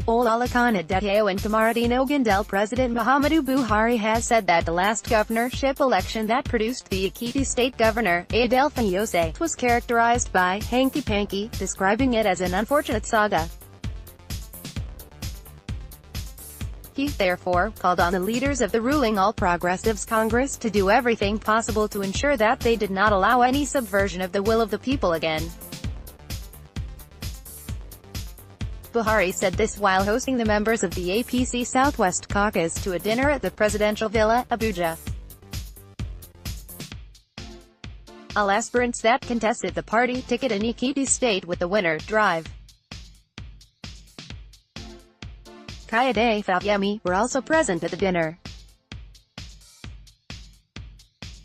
Olalekan, Adetayo and Kamarudeen. Ogundele President Muhammadu Buhari has said that the last governorship election that produced the Ekiti State Governor, Ayodele Fayose, was characterized by hanky-panky, describing it as an unfortunate saga. He, therefore, called on the leaders of the ruling All Progressives Congress to do everything possible to ensure that they did not allow any subversion of the will of the people again. Buhari said this while hosting the members of the APC South-West caucus to a dinner at the presidential villa, Abuja. All aspirants that contested the party ticket in Ekiti State with the winner drive. Ayodele Fayose were also present at the dinner.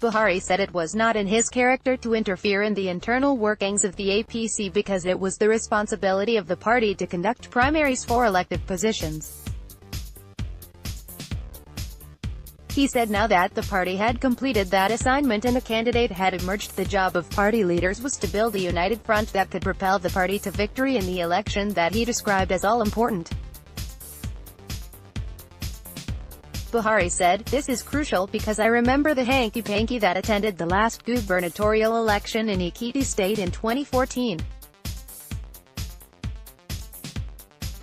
Buhari said it was not in his character to interfere in the internal workings of the APC because it was the responsibility of the party to conduct primaries for elected positions. He said now that the party had completed that assignment and a candidate had emerged, the job of party leaders was to build a united front that could propel the party to victory in the election that he described as all-important. Buhari said, "This is crucial because I remember the hanky-panky that attended the last gubernatorial election in Ekiti State in 2014.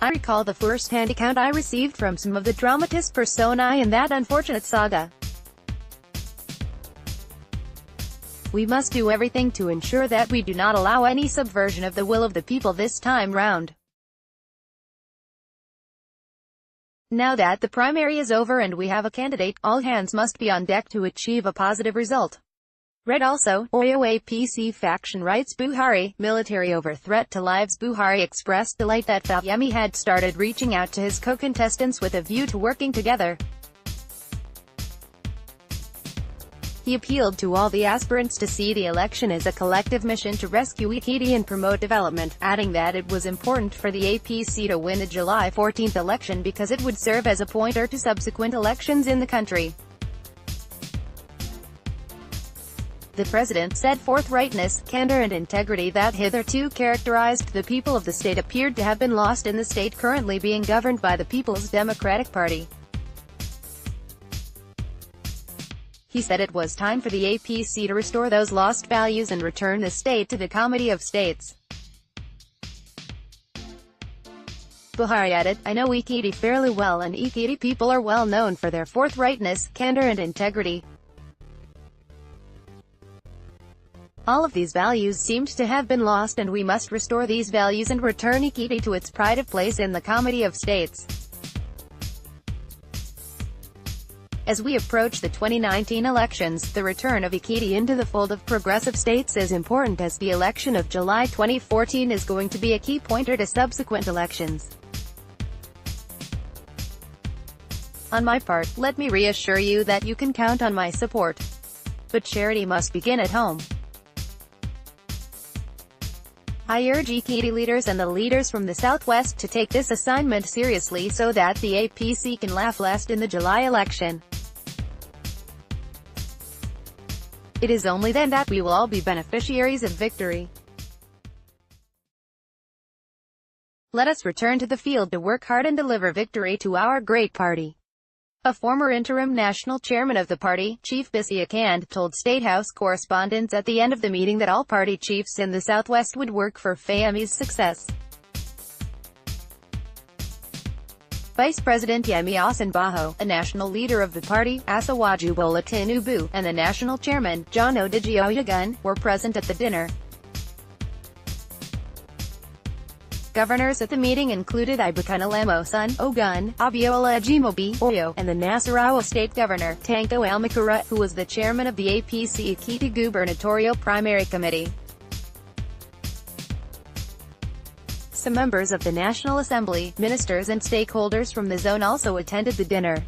I recall the first-hand account I received from some of the dramatis personae in that unfortunate saga. We must do everything to ensure that we do not allow any subversion of the will of the people this time round. Now that the primary is over and we have a candidate, all hands must be on deck to achieve a positive result." Read also, Oyo APC faction writes Buhari, military over threat to lives. Buhari expressed delight that Fayose had started reaching out to his co-contestants with a view to working together. He appealed to all the aspirants to see the election as a collective mission to rescue Ekiti and promote development, adding that it was important for the APC to win the July 14 election because it would serve as a pointer to subsequent elections in the country. The president said forthrightness, candor and integrity that hitherto characterized the people of the state appeared to have been lost in the state currently being governed by the People's Democratic Party. He said it was time for the APC to restore those lost values and return the state to the comity of states. Buhari added, "I know Ekiti fairly well and Ekiti people are well known for their forthrightness, candor and integrity. All of these values seemed to have been lost and we must restore these values and return Ekiti to its pride of place in the comity of states. As we approach the 2019 elections, the return of Ekiti into the fold of progressive states is important as the election of July 2014 is going to be a key pointer to subsequent elections. On my part, let me reassure you that you can count on my support. But charity must begin at home. I urge Ekiti leaders and the leaders from the Southwest to take this assignment seriously so that the APC can laugh last in the July election. It is only then that we will all be beneficiaries of victory. Let us return to the field to work hard and deliver victory to our great party." A former interim national chairman of the party, Chief Olalekan, told State House correspondents at the end of the meeting that all party chiefs in the Southwest would work for Fayose's success. Vice President Yemi Osinbajo, a national leader of the party, Asiwaju Bola Tinubu, and the national chairman, John Olalekan, were present at the dinner. Governors at the meeting included Ibukunalemo son, Ogun, Abiola Ajimobi, Oyo, and the Nasarawa State Governor, Tanko Almakura, who was the chairman of the APC Ekiti Gubernatorial Primary Committee. Some members of the National Assembly, ministers and stakeholders from the zone also attended the dinner.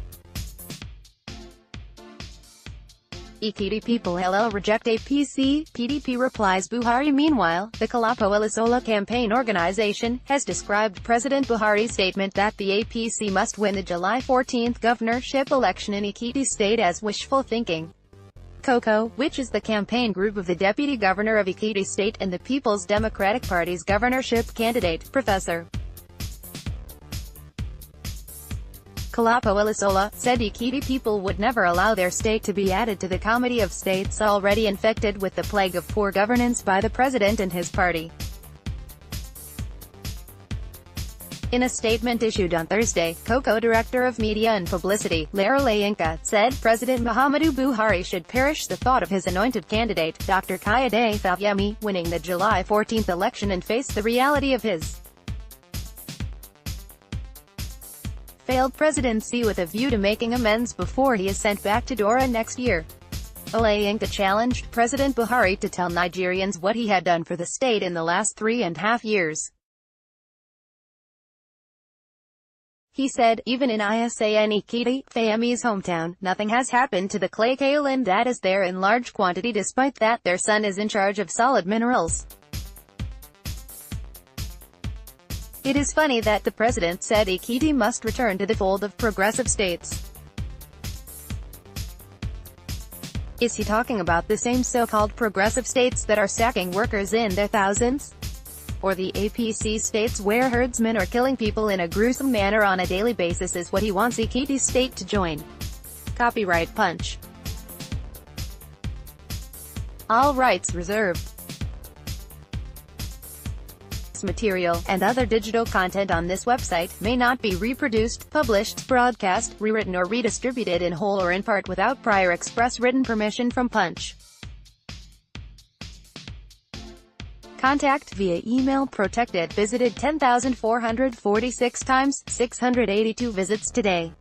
Ekiti people LL reject APC, PDP replies Buhari. Meanwhile, the Kalapo Elisola campaign organization has described President Buhari's statement that the APC must win the July 14 governorship election in Ekiti State as wishful thinking. COCO, which is the campaign group of the Deputy Governor of Ekiti State and the People's Democratic Party's governorship candidate, Professor Kalapo Ilisola, said Ekiti people would never allow their state to be added to the comedy of states already infected with the plague of poor governance by the president and his party. In a statement issued on Thursday, co-director of Media and Publicity, Olalekan, said President Muhammadu Buhari should perish the thought of his anointed candidate, Dr. Ayodele Fayose, winning the July 14 election and face the reality of his failed presidency with a view to making amends before he is sent back to Dora next year. Olalekan challenged President Buhari to tell Nigerians what he had done for the state in the last 3.5 years. He said, even in Ekiti, Fayose's hometown, nothing has happened to the clay kaolin that is there in large quantity despite that their son is in charge of solid minerals. It is funny that the president said Ekiti must return to the fold of progressive states. Is he talking about the same so-called progressive states that are sacking workers in their thousands? Or the APC states where herdsmen are killing people in a gruesome manner on a daily basis is what he wants Ekiti State to join? Copyright Punch. All rights reserved. This material, and other digital content on this website, may not be reproduced, published, broadcast, rewritten or redistributed in whole or in part without prior express written permission from Punch. Contact via email. Protected. Visited 10,446 times, 682 visits today.